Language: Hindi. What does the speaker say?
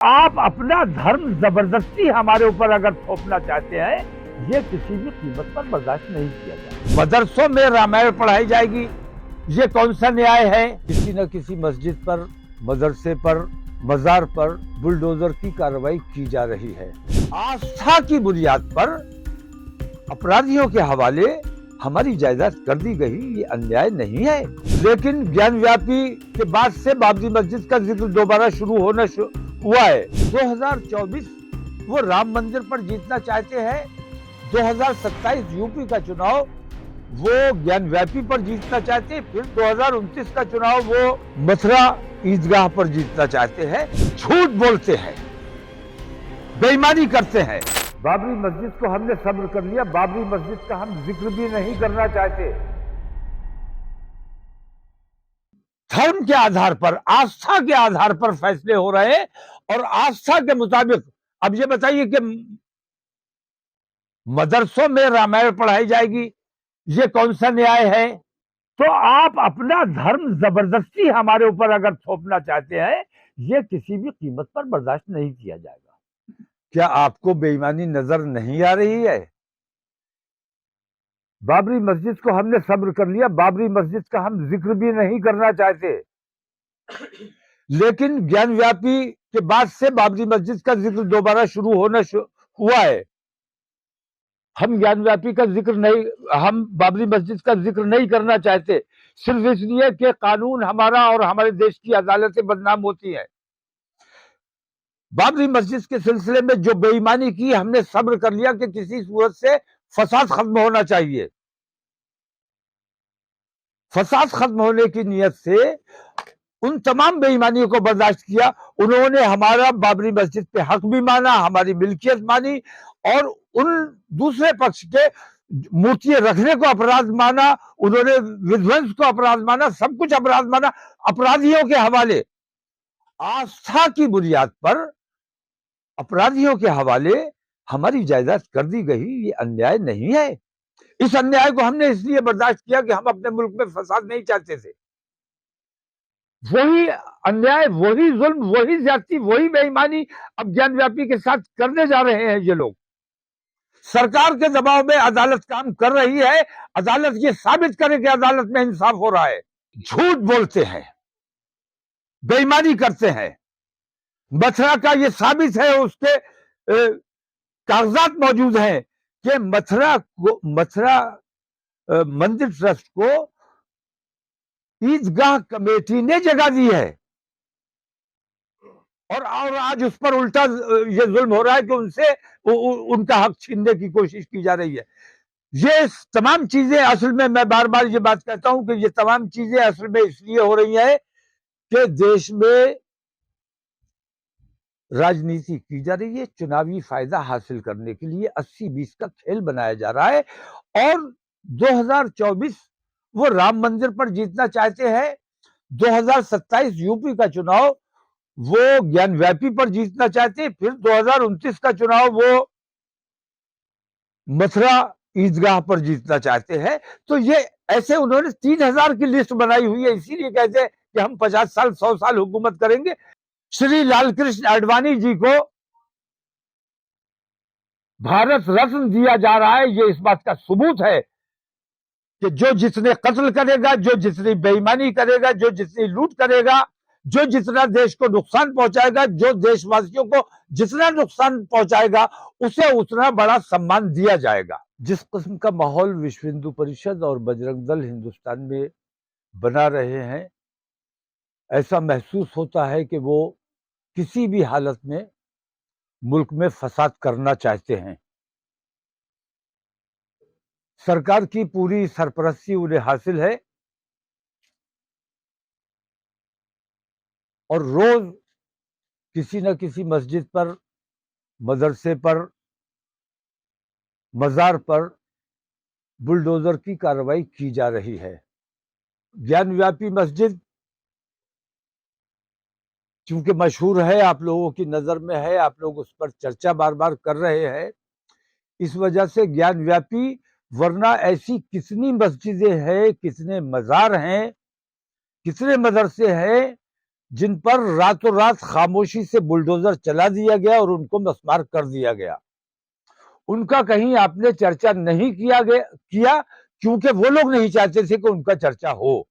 आप अपना धर्म जबरदस्ती हमारे ऊपर अगर थोपना चाहते हैं, ये किसी भी कीमत पर बर्दाश्त नहीं किया जाएगा। मदरसों में रामायण पढ़ाई जाएगी, ये कौन सा न्याय है? किसी न किसी मस्जिद पर, मदरसे पर, मजार पर बुलडोजर की कार्रवाई की जा रही है। आस्था की बुनियाद पर अपराधियों के हवाले हमारी जायदाद कर दी गई, ये अन्याय नहीं है। लेकिन ज्ञानव्यापी के बाद से बाबरी मस्जिद का जिक्र दोबारा शुरू होना हुआ है। 2024 वो राम मंदिर पर जीतना चाहते हैं, 2027 यूपी का चुनाव वो ज्ञानव्यापी पर जीतना चाहते हैं, फिर 2029 का चुनाव वो मथुरा ईदगाह पर जीतना चाहते हैं। झूठ बोलते हैं, बेईमानी करते हैं। बाबरी मस्जिद को हमने सब्र कर लिया, बाबरी मस्जिद का हम जिक्र भी नहीं करना चाहते। धर्म के आधार पर, आस्था के आधार पर फैसले हो रहे हैं और आस्था के मुताबिक। अब ये बताइए कि मदरसों में रामायण पढ़ाई जाएगी, ये कौन सा न्याय है? तो आप अपना धर्म जबरदस्ती हमारे ऊपर अगर थोपना चाहते हैं, ये किसी भी कीमत पर बर्दाश्त नहीं किया जाएगा। क्या आपको बेईमानी नजर नहीं आ रही है? बाबरी मस्जिद को हमने सब्र कर लिया, बाबरी मस्जिद का हम जिक्र भी नहीं करना चाहते। लेकिन ज्ञानव्यापी के बाद से बाबरी मस्जिद का जिक्र दोबारा शुरू होना हुआ है। हम ज्ञानव्यापी का जिक्र नहीं, हम बाबरी मस्जिद का जिक्र नहीं करना चाहते, सिर्फ इसलिए कि कानून हमारा और हमारे देश की अदालतें बदनाम होती है। बाबरी मस्जिद के सिलसिले में जो बेईमानी की, हमने सब्र कर लिया कि किसी सूरत से फसाद खत्म होना चाहिए। फसाद खत्म होने की नियत से उन तमाम बेईमानियों को बर्दाश्त किया। उन्होंने हमारा बाबरी मस्जिद पे हक भी माना, हमारी मिल्कियत मानी, और उन दूसरे पक्ष के मूर्तियां रखने को अपराध माना, उन्होंने विध्वंस को अपराध माना, सब कुछ अपराध माना। अपराधियों के हवाले, आस्था की बुनियाद पर अपराधियों के हवाले हमारी जायदाद कर दी गई, ये अन्याय नहीं है। इस अन्याय को हमने इसलिए बर्दाश्त किया कि हम अपने मुल्क में फसाद नहीं चाहते थे। वही अन्याय, वही जुल्म, वही ज्यादती, वही बेईमानी अब ज्ञानव्यापी के साथ करने जा रहे हैं ये लोग। सरकार के दबाव में अदालत काम कर रही है, अदालत ये साबित करे कि अदालत में इंसाफ हो रहा है। झूठ बोलते हैं, बेईमानी करते हैं। मथुरा का ये साबित है, उसके कागजात मौजूद हैं कि मथुरा मंदिर ट्रस्ट को ईदगाह कमेटी ने जगह दी है, और आज उस पर उल्टा ये जुल्म हो रहा है कि उनसे उनका हक छीनने की कोशिश की जा रही है। ये तमाम चीजें असल में, मैं बार बार ये बात कहता हूं कि ये तमाम चीजें असल में इसलिए हो रही है कि देश में राजनीति की जा रही है, चुनावी फायदा हासिल करने के लिए 80-20 का खेल बनाया जा रहा है। और 2024 वो राम मंदिर पर जीतना चाहते हैं, 2027 यूपी का चुनाव वो ज्ञानव्यापी पर जीतना चाहते हैं, फिर 2029 का चुनाव वो मथुरा ईदगाह पर जीतना चाहते हैं। तो ये ऐसे उन्होंने 3000 की लिस्ट बनाई हुई है, इसीलिए कहते हैं कि हम 50 साल 100 साल हुकूमत करेंगे। श्री लालकृष्ण आडवाणी जी को भारत रत्न दिया जा रहा है, ये इस बात का सबूत है कि जो जितने कत्ल करेगा, जो जितनी बेईमानी करेगा, जो जितनी लूट करेगा, जो जितना देश को नुकसान पहुंचाएगा, जो देशवासियों को जितना नुकसान पहुंचाएगा, उसे उतना बड़ा सम्मान दिया जाएगा। जिस किस्म का माहौल विश्व हिंदू परिषद और बजरंग दल हिंदुस्तान में बना रहे हैं, ऐसा महसूस होता है कि वो किसी भी हालत में मुल्क में फसाद करना चाहते हैं। सरकार की पूरी सरपरस्ती उन्हें हासिल है, और रोज किसी न किसी मस्जिद पर, मदरसे पर, मजार पर बुलडोजर की कार्रवाई की जा रही है। ज्ञानव्यापी मस्जिद चूंकि मशहूर है, आप लोगों की नजर में है, आप लोग उस पर चर्चा बार बार कर रहे हैं, इस वजह से ज्ञानव्यापी, वरना ऐसी कितनी मस्जिदें हैं, कितने मजार हैं, कितने मदरसे हैं जिन पर रातों रात खामोशी से बुलडोजर चला दिया गया और उनको मस्मार कर दिया गया, उनका कहीं आपने चर्चा नहीं किया क्योंकि वो लोग नहीं चाहते थे कि उनका चर्चा हो।